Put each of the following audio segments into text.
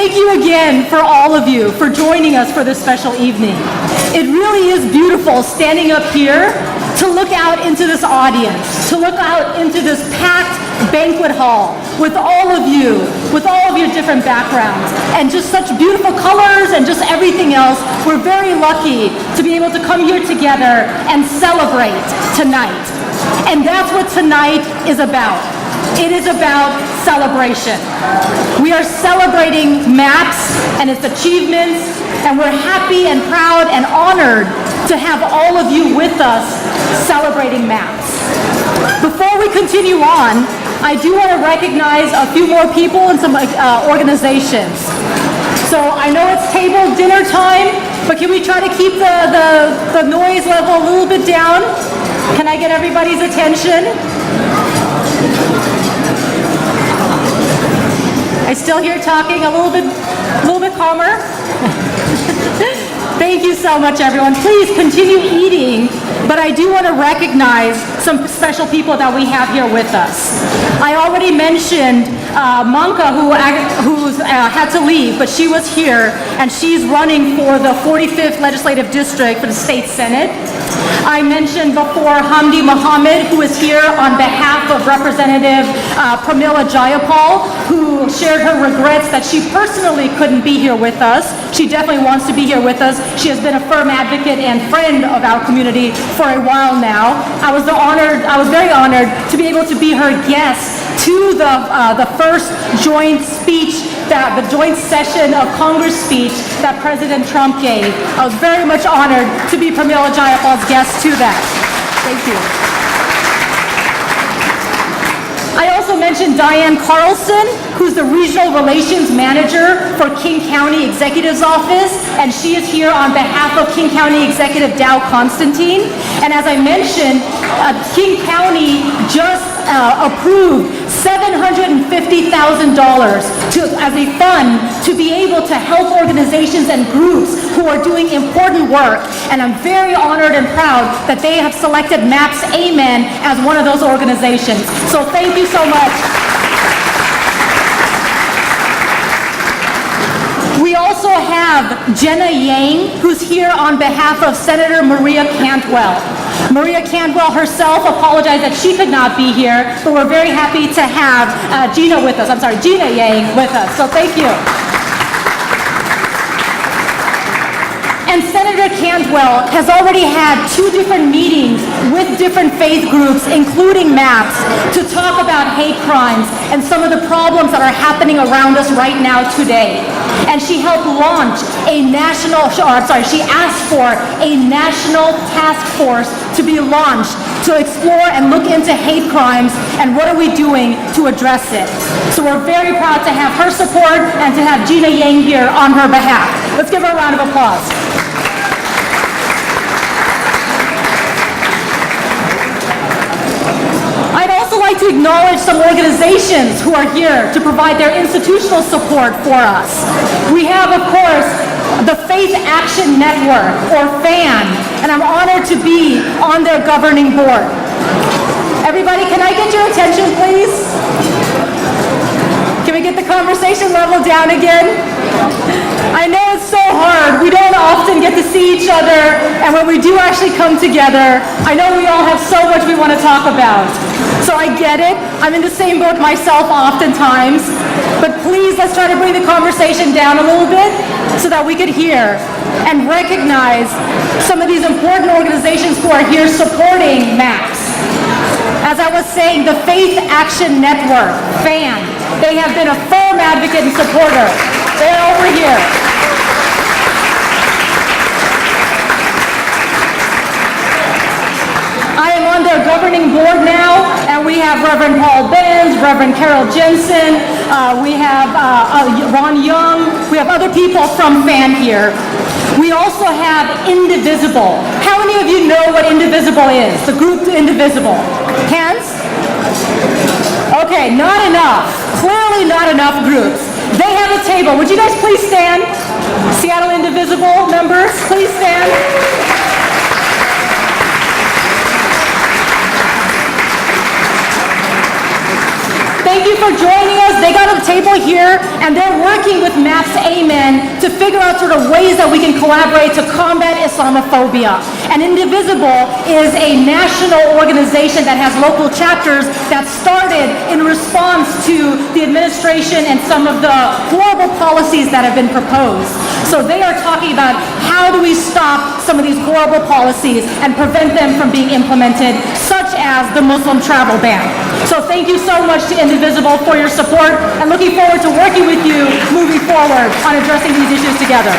thank you again for all of you for joining us for this special evening. It really is beautiful standing up here to look out into this audience, to look out into this packed banquet hall with all of you, with all of your different backgrounds, and just such beautiful colors and just everything else. We're very lucky to be able to come here together and celebrate tonight. And that's what tonight is about. It is about celebration. We are celebrating MAPS and its achievements, and we're happy and proud and honored to have all of you with us celebrating MAPS. Before we continue on, I do want to recognize a few more people and some organizations. So I know it's table dinner time, but can we try to keep the noise level a little bit down? Can I get everybody's attention? I still hear talking a little bit calmer. Thank you so much, everyone. Please continue eating, but I do want to recognize some special people that we have here with us. I already mentioned Manka, who had to leave, but she was here, and she's running for the 45th Legislative District for the State Senate. I mentioned before Hamdi Mohammed, who is here on behalf of Representative Pramila Jayapal, who shared her regrets that she personally couldn't be here with us. She definitely wants to be here with us. She has been a firm advocate and friend of our community for a while now. I was very honored to be able to be her guest to the first joint speech, the joint session of Congress speech that President Trump gave. I was very much honored to be Pramila Jayapal's guest to that. Thank you. I also mentioned Diane Carlson, who's the Regional Relations Manager for King County Executive's Office, and she is here on behalf of King County Executive Dow Constantine. And as I mentioned, King County just approved $750,000 as a fund to be able to help organizations and groups who are doing important work. And I'm very honored and proud that they have selected MAPS Amen as one of those organizations. So thank you so much. We also have Jenna Yang, who's here on behalf of Senator Maria Cantwell. Maria Cantwell herself apologized that she could not be here, but we're very happy to have Gina Yang with us. So thank you. And Senator Cantwell has already had 2 different meetings with different faith groups, including MAPS, to talk about hate crimes and some of the problems that are happening around us right now today. And she helped launch she asked for a national task force to be launched to explore and look into hate crimes and what are we doing to address it. So we're very proud to have her support and to have Gina Yang here on her behalf. Let's give her a round of applause. I'd also like to acknowledge some organizations who are here to provide their institutional support for us. We have, of course, the Faith Action Network, or FAN, and I'm honored to be on their governing board. Everybody, can I get your attention, please? Can we get the conversation level down again? I know it's so hard. We don't often get to see each other, and when we do actually come together, I know we all have so much we want to talk about. So I get it. I'm in the same boat myself oftentimes, but please let's try to bring the conversation down a little bit so that we could hear and recognize some of these important organizations who are here supporting MAPS. As I was saying, the Faith Action Network, FAN, they have been a firm advocate and supporter. They're over here. I am on their governing board now, and we have Reverend Paul Benz, Reverend Carol Jensen, we have Ron Young, we have other people from FAN here. We also have Indivisible. How many of you know what Indivisible is? The group Indivisible? Hands? Okay, not enough. Clearly not enough groups. They have a table. Would you guys please stand? Seattle Indivisible members, please stand. Thank thank you for joining us. They got a table here, and they're working with MAPS Amen to figure out sort of ways that we can collaborate to combat Islamophobia. And Indivisible is a national organization that has local chapters that started in response to the administration and some of the horrible policies that have been proposed. So they are talking about how do we stop some of these horrible policies and prevent them from being implemented, such as the Muslim travel ban. So thank you so much to Indivisible for your support, and looking forward to working with you moving forward on addressing these issues together.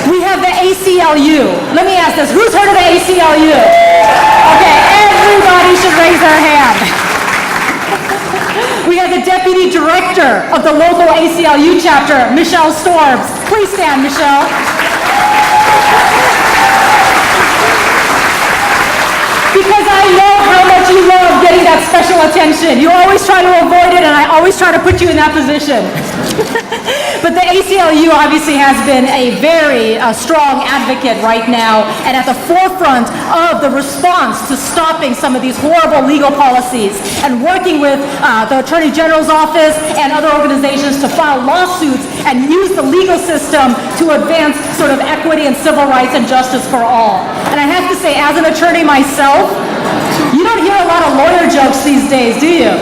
We have the ACLU. Let me ask this, who's heard of the ACLU? Okay, everybody should raise their hand. We have the Deputy Director of the local ACLU chapter, Michelle Storbs. Please stand, Michelle. Because I know how much you love getting that special attention. You always try to avoid it, and I always try to put you in that position. But the ACLU obviously has been a very strong advocate right now and at the forefront of the response to stopping some of these horrible legal policies and working with the Attorney General's office and other organizations to file lawsuits and use the legal system to advance sort of equity and civil rights and justice for all. And I have to say, as an attorney myself, you don't hear a lot of lawyer jokes these days, do you?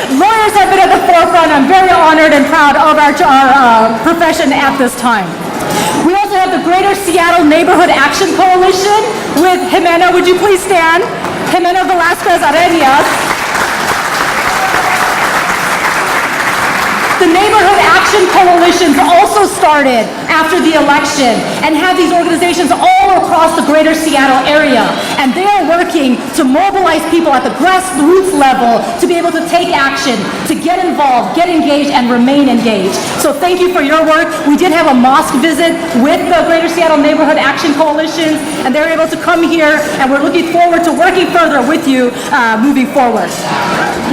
Lawyers have been at the forefront. I'm very honored and proud of our profession at this time. We also have the Greater Seattle Neighborhood Action Coalition with Jimena. Would you please stand? Jimena Velasquez Arenas. The Neighborhood Action Coalitions also started after the election and have these organizations all across the greater Seattle area. And they are working to mobilize people at the grassroots level to be able to take action, to get involved, get engaged, and remain engaged. So thank you for your work. We did have a mosque visit with the Greater Seattle Neighborhood Action Coalition, and they're able to come here, and we're looking forward to working further with you moving forward.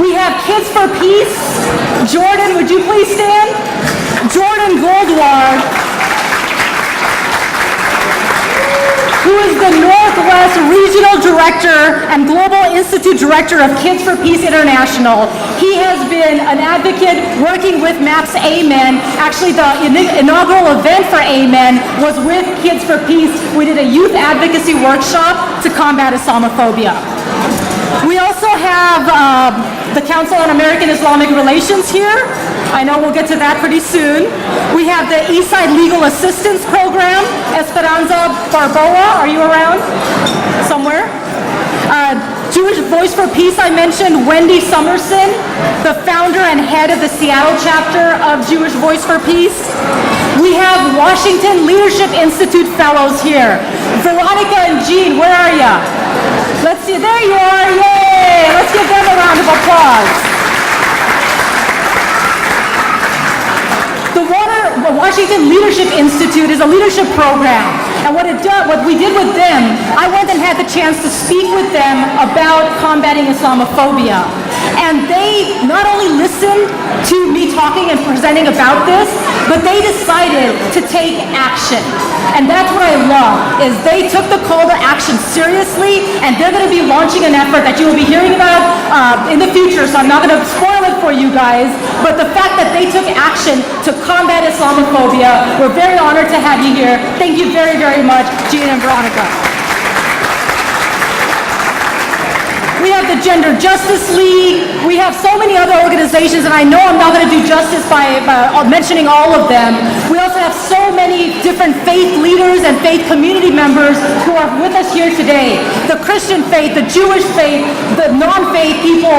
We have Kids for Peace. Jordan, would you please stand? Jordan Goldward, who is the Northwest Regional Director and Global Institute Director of Kids for Peace International. He has been an advocate working with MAPS Amen. Actually, the inaugural event for Amen was with Kids for Peace. We did a youth advocacy workshop to combat Islamophobia. We also have the Council on American Islamic Relations here. I know we'll get to that pretty soon. We have the Eastside Legal Assistance Program. Esperanza Barboa, are you around somewhere? Jewish Voice for Peace, I mentioned. Wendy Summerson, the founder and head of the Seattle chapter of Jewish Voice for Peace. We have Washington Leadership Institute fellows here. Veronica and Jean, where are you? Let's see, there you are, yay! Let's give them a round of applause. The Washington Leadership Institute is a leadership program, and what we did with them, I went and had the chance to speak with them about combating Islamophobia. And they not only listened to me talking and presenting about this, but they decided to take action. And that's what I love, is they took the call to action seriously, and they're going to be launching an effort that you will be hearing about in the future, so I'm not going to spoil it for you guys, but the fact that they took action to combat Islamophobia, we're very honored to have you here. Thank you very, very much, Jean and Veronica. We have the Gender Justice League. We have so many other organizations, and I know I'm not going to do justice by mentioning all of them. We also have so many different faith leaders and faith community members who are with us here today. The Christian faith, the Jewish faith, the non-faith people,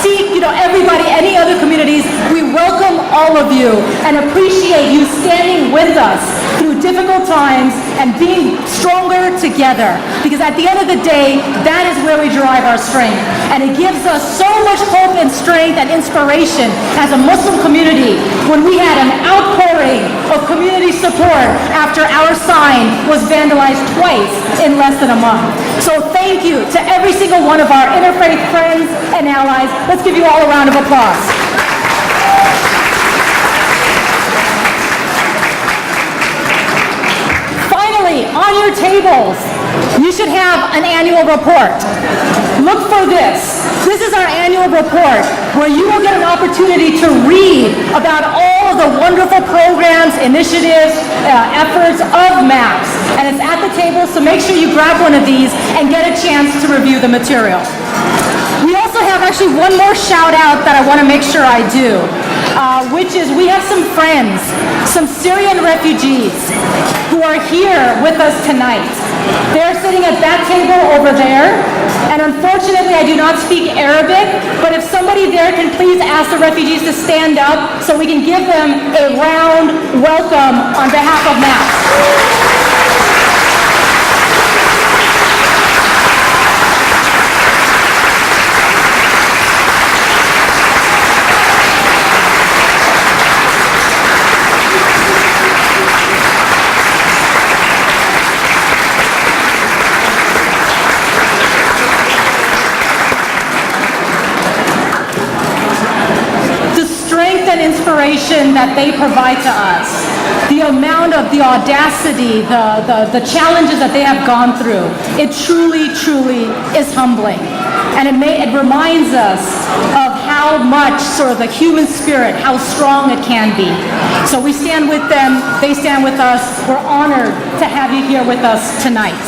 Sikh, everybody, any other communities. We welcome all of you and appreciate you standing with us through difficult times and being stronger together. Because at the end of the day, that is where we derive our strength. And it gives us so much hope and strength and inspiration as a Muslim community when we had an outpouring of community support after our sign was vandalized twice in less than a month. So thank you to every single one of our interfaith friends and allies. Let's give you all a round of applause. On your tables, You should have an annual report. Look for this. This is our annual report where you will get an opportunity to read about all of the wonderful programs, initiatives, efforts of MAPS. And it's at the table, so make sure you grab one of these and get a chance to review the material. We also have actually one more shout out that I want to make sure I do, which is we have some friends, some Syrian refugees who are here with us tonight. They're sitting at that table over there, and unfortunately I do not speak Arabic, but if somebody there can please ask the refugees to stand up so we can give them a round welcome on behalf of MAPS. Inspiration that they provide to us, the amount of the audacity, the challenges that they have gone through, it truly is humbling. And it reminds us of how much sort of the human spirit, how strong it can be. So we stand with them, they stand with us. We're honored to have you here with us tonight.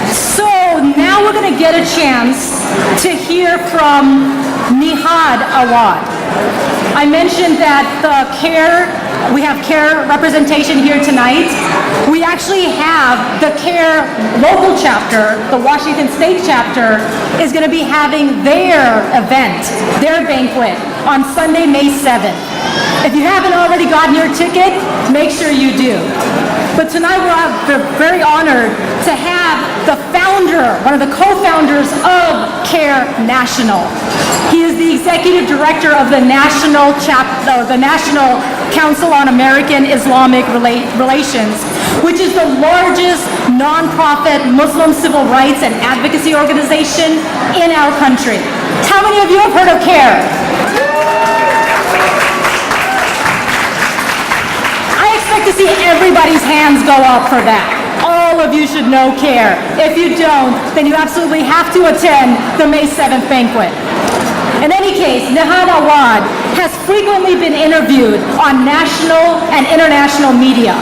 So now we're going to get a chance to hear from Nihad Awad. I mentioned that we have CAIR representation here tonight. We actually have the CAIR local chapter, the Washington State chapter, is going to be having their event, their banquet, on Sunday, May 7th. If you haven't already gotten your ticket, make sure you do. But tonight we're very honored to have the founder, one of the co-founders of CAIR National. He is the executive director of the National Council on American Islamic Relations, which is the largest nonprofit Muslim civil rights and advocacy organization in our country. How many of you have heard of CAIR? To see everybody's hands go up for that. All of you should know CAIR. If you don't, then you absolutely have to attend the May 7th banquet. In any case, Nihad Awad has frequently been interviewed on national and international media.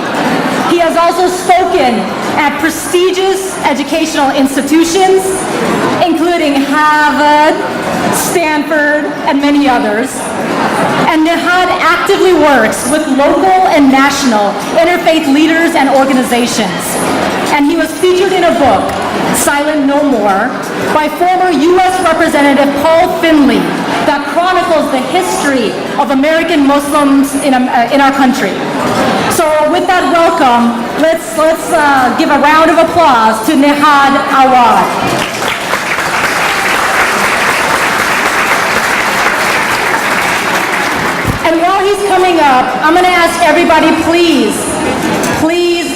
He has also spoken at prestigious educational institutions, including Harvard, Stanford, and many others. And Nihad actively works with local and national interfaith leaders and organizations. And he was featured in a book, Silent No More, by former U.S. Representative Paul Finley, that chronicles the history of American Muslims in our country. So with that welcome, let's give a round of applause to Nihad Awad. And while he's coming up, I'm going to ask everybody, please,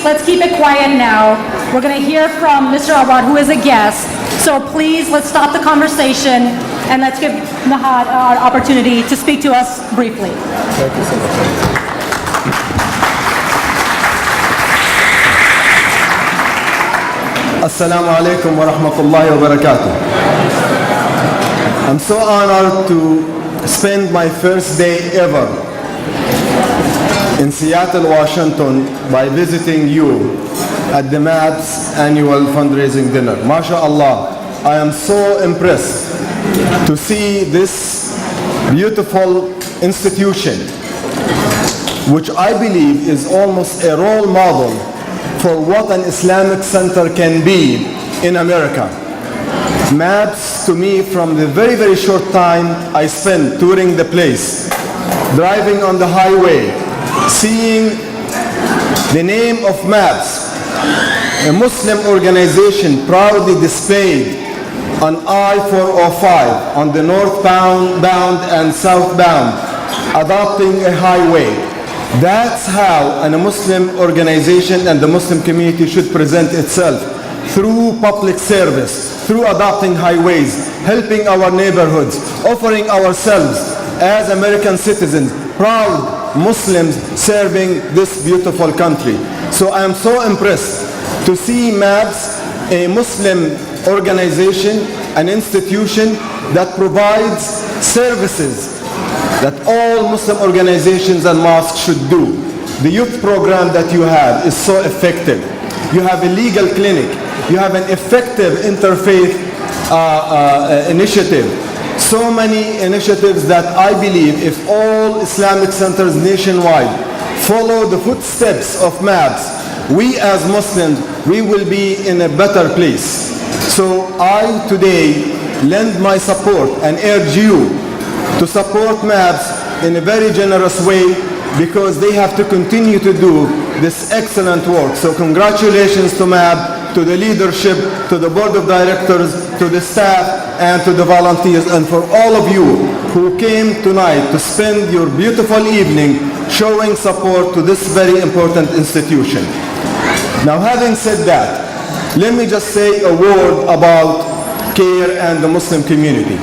let's keep it quiet now. We're going to hear from Mr. Awad, who is a guest. So please, let's stop the conversation and let's give Nihad an opportunity to speak to us briefly. Thank you so much. Assalamu alaikum wa rahmatullahi wa barakatuh. I'm so honored to spend my first day ever in Seattle, Washington by visiting you at the MAPS annual fundraising dinner. MashaAllah, I am so impressed to see this beautiful institution, which I believe is almost a role model for what an Islamic center can be in America. MAPS, to me, from the very, very short time I spent touring the place, driving on the highway, seeing the name of MAPS, a Muslim organization proudly displayed on I-405 on the northbound and southbound, adopting a highway. That's how a Muslim organization and the Muslim community should present itself, through public service, through adopting highways, helping our neighborhoods, offering ourselves as American citizens, proud Muslims serving this beautiful country. So I am so impressed to see MABS a Muslim organization, an institution that provides services that all Muslim organizations and mosques should do. The youth program that you have is so effective. You have a legal clinic. You have an effective interfaith initiative. So many initiatives that I believe if all Islamic centers nationwide follow the footsteps of MABS, we as Muslims, we will be in a better place. So I today lend my support and urge you to support MABS in a very generous way, because they have to continue to do this excellent work. So congratulations to MAB, to the leadership, to the board of directors, to the staff, and to the volunteers, and for all of you who came tonight to spend your beautiful evening showing support to this very important institution. Now, having said that, let me just say a word about CAIR and the Muslim community.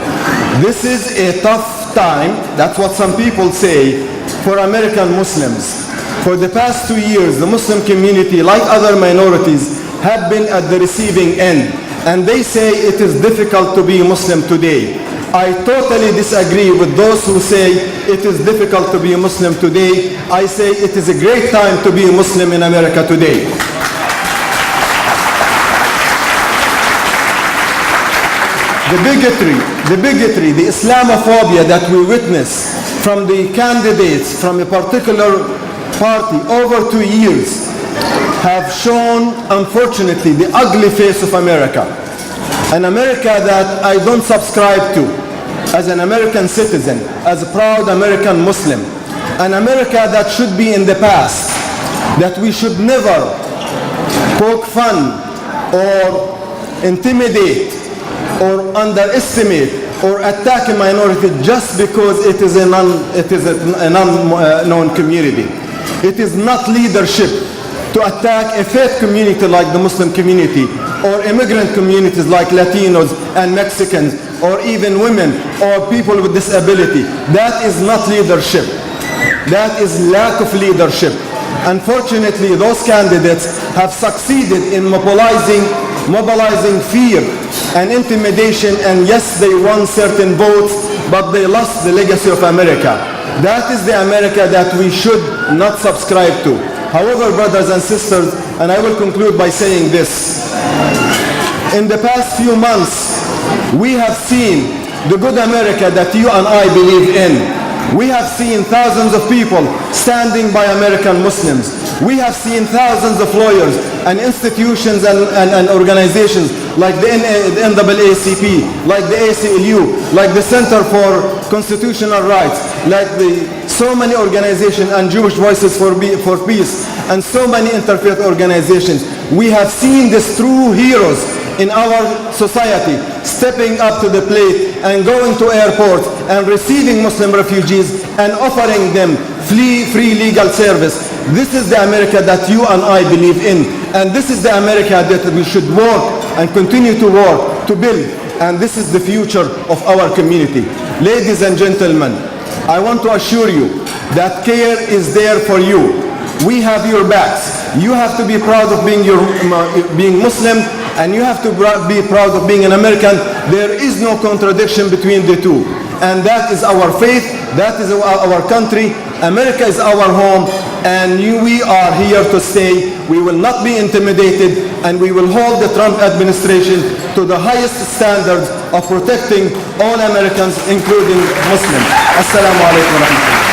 This is a tough time, that's what some people say, for American Muslims. For the past 2 years, the Muslim community, like other minorities, have been at the receiving end. And they say it is difficult to be Muslim today. I totally disagree with those who say it is difficult to be a Muslim today. I say it is a great time to be a Muslim in America today. The bigotry, the Islamophobia that we witness from the candidates from a particular party over 2 years have shown, unfortunately, the ugly face of America. An America that I don't subscribe to as an American citizen, as a proud American Muslim. An America that should be in the past, that we should never poke fun or intimidate or underestimate or attack a minority just because it is a non-known community. It is not leadership to attack a faith community like the Muslim community, or immigrant communities like Latinos and Mexicans, or even women or people with disability. That is not leadership. That is lack of leadership. Unfortunately, those candidates have succeeded in mobilizing fear and intimidation, and yes, they won certain votes, but they lost the legacy of America. That is the America that we should not subscribe to. However, brothers and sisters, and I will conclude by saying this. In the past few months, we have seen the good America that you and I believe in. We have seen thousands of people standing by American Muslims. We have seen thousands of lawyers and institutions and organizations like the NAACP, like the ACLU, like the Center for Constitutional Rights, like so many organizations and Jewish Voices for Peace, and so many interfaith organizations. We have seen these true heroes in our society stepping up to the plate and going to airports and receiving Muslim refugees and offering them free legal service. This is the America that you and I believe in, and this is the America that we should work and continue to work to build, and this is the future of our community. Ladies and gentlemen, I want to assure you that CAIR is there for you. We have your backs. You have to be proud of being Muslim, and you have to be proud of being an American. There is no contradiction between the two. And that is our faith, that is our country. America is our home, and we are here to stay. We will not be intimidated, and we will hold the Trump administration to the highest standards of protecting all Americans, including Muslims. Assalamu alaikum wa rahmatullah.